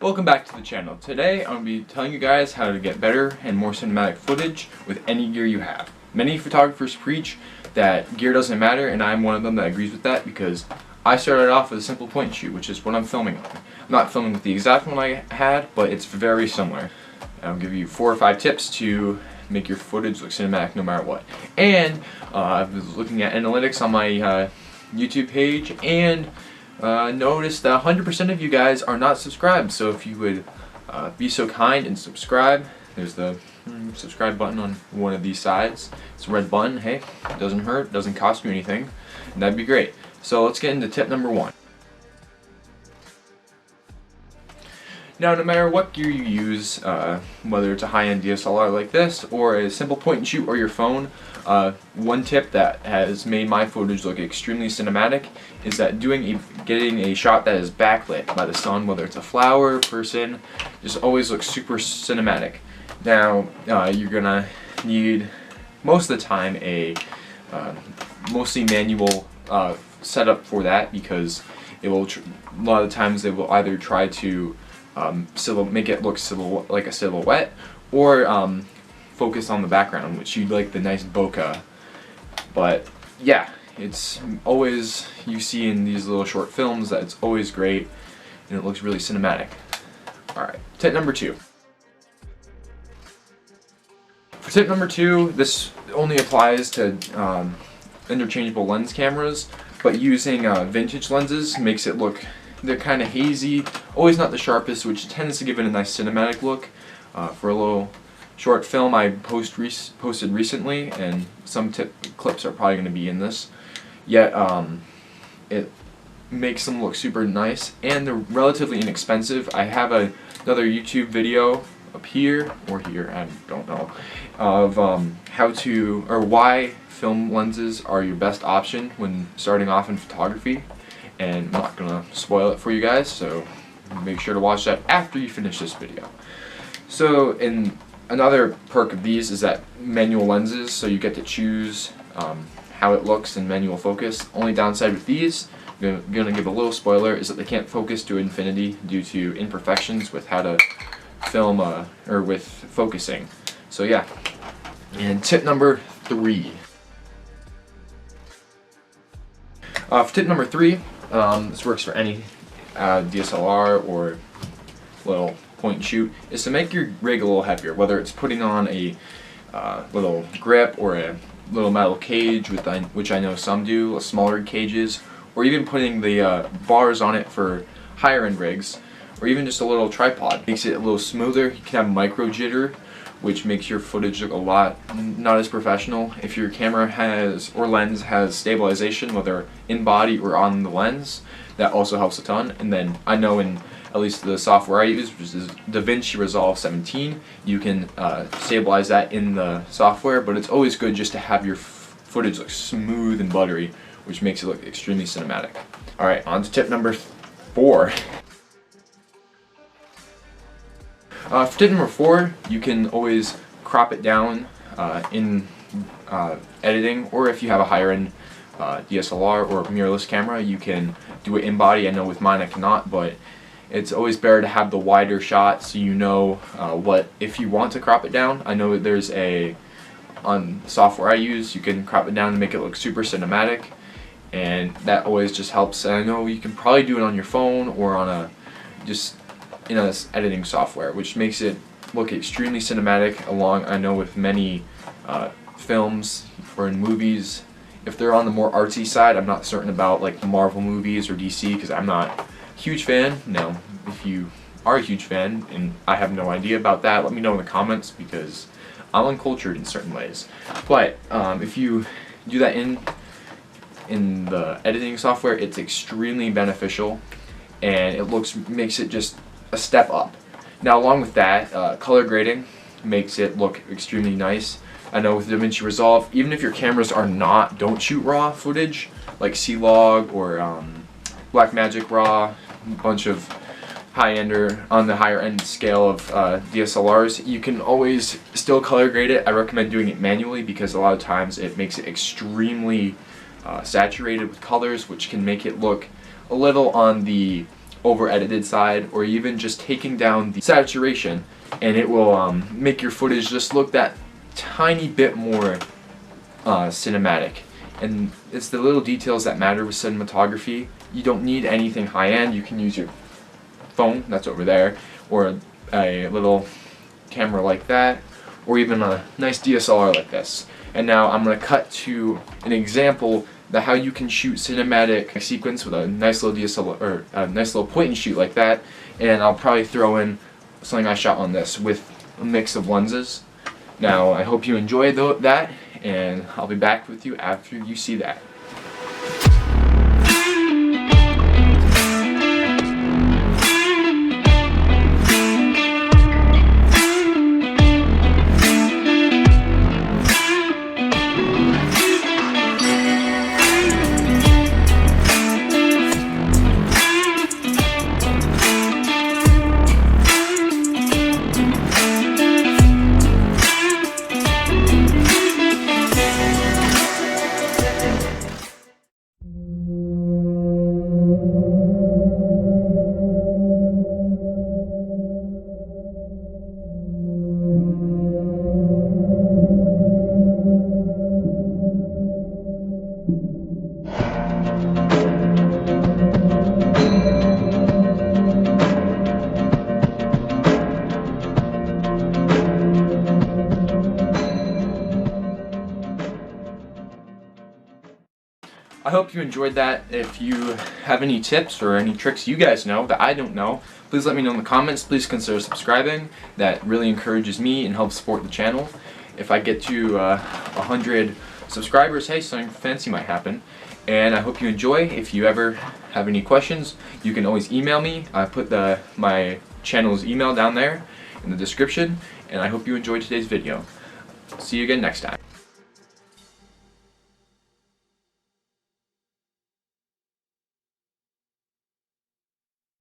Welcome back to the channel. Today I'm going to be telling you guys how to get better and more cinematic footage with any gear you have. Many photographers preach that gear doesn't matter, and I'm one of them that agrees with that because I started off with a simple point and shoot, which is what I'm filming on. I'm not filming with the exact one I had, but it's very similar. I'll give you 4 or 5 tips to make your footage look cinematic no matter what. And I was looking at analytics on my YouTube page and noticed that 100% of you guys are not subscribed. So if you would be so kind and subscribe, there's the subscribe button on one of these sides. It's a red button. Hey, it doesn't hurt, doesn't cost you anything, and that'd be great. So let's get into tip number 1. Now, no matter what gear you use, whether it's a high-end DSLR like this or a simple point and shoot or your phone, one tip that has made my footage look extremely cinematic is that getting a shot that is backlit by the sun, whether it's a flower, person, just always looks super cinematic. Now, you're gonna need most of the time a mostly manual setup for that, because it will a lot of times they will either try to make it look like a silhouette, or focus on the background, which you'd like the nice bokeh. But yeah, it's always, you see in these little short films that it's always great and it looks really cinematic. Alright, tip number 2. For tip number 2, this only applies to interchangeable lens cameras, but using vintage lenses makes it look, they're kind of hazy, always not the sharpest, which tends to give it a nice cinematic look. For a little short film I posted recently, and some clips are probably going to be in this, yet it makes them look super nice, and they're relatively inexpensive. I have another YouTube video up here, or here, I don't know, of how to, or why film lenses are your best option when starting off in photography. And I'm not going to spoil it for you guys, so make sure to watch that after you finish this video. So, another perk of these is that manual lenses, so you get to choose how it looks in manual focus. Only downside with these, I'm going to give a little spoiler, is that they can't focus to infinity due to imperfections with how to film or with focusing. So yeah. And tip number 3. For tip number 3, this works for any DSLR or little point and shoot, is to make your rig a little heavier, whether it's putting on a little grip or a little metal cage, which I know some do, smaller cages, or even putting the bars on it for higher end rigs, or even just a little tripod. Makes it a little smoother. You can have micro jitter, which makes your footage look a lot not as professional. If your camera has, or lens has stabilization, whether in body or on the lens, that also helps a ton. And then I know in at least the software I use, which is DaVinci Resolve 17, you can stabilize that in the software, but it's always good just to have your footage look smooth and buttery, which makes it look extremely cinematic. Alright, on to tip number 4. For tip number 4, you can always crop it down in editing, or if you have a higher end DSLR or mirrorless camera, you can do it in body. I know with mine I cannot, but it's always better to have the wider shot, so you know what, if you want to crop it down. I know that there's on the software I use, you can crop it down to make it look super cinematic, and that always just helps. And I know you can probably do it on your phone or on in a editing software, which makes it look extremely cinematic. I know with many films or in movies, if they're on the more artsy side, I'm not certain about like the Marvel movies or DC, because I'm not a huge fan. Now, if you are a huge fan and I have no idea about that, let me know in the comments, because I'm uncultured in certain ways. But if you do that in the editing software, it's extremely beneficial, and it makes it just a step up. Now, along with that, color grading makes it look extremely nice. I know with DaVinci Resolve, even if your cameras don't shoot raw footage like C-Log or Blackmagic RAW, a bunch of high-ender on the higher end scale of DSLRs, you can always still color grade it. I recommend doing it manually, because a lot of times it makes it extremely saturated with colors, which can make it look a little on the over edited side, or even just taking down the saturation, and it will make your footage just look that tiny bit more cinematic. And it's the little details that matter with cinematography. You don't need anything high-end. You can use your phone that's over there, or a little camera like that, or even a nice DSLR like this. And now I'm going to cut to an example that how you can shoot cinematic sequence with a nice little DSLR, or a nice little point and shoot like that. And I'll probably throw in something I shot on this with a mix of lenses. Now I hope you enjoy that, and I'll be back with you after you see that. I hope you enjoyed that. If you have any tips or any tricks you guys know that I don't know, please let me know in the comments. Please consider subscribing. That really encourages me and helps support the channel. If I get to 100 subscribers, hey, something fancy might happen. And I hope you enjoy. If you ever have any questions, you can always email me. I put my channel's email down there in the description. And I hope you enjoyed today's video. See you again next time.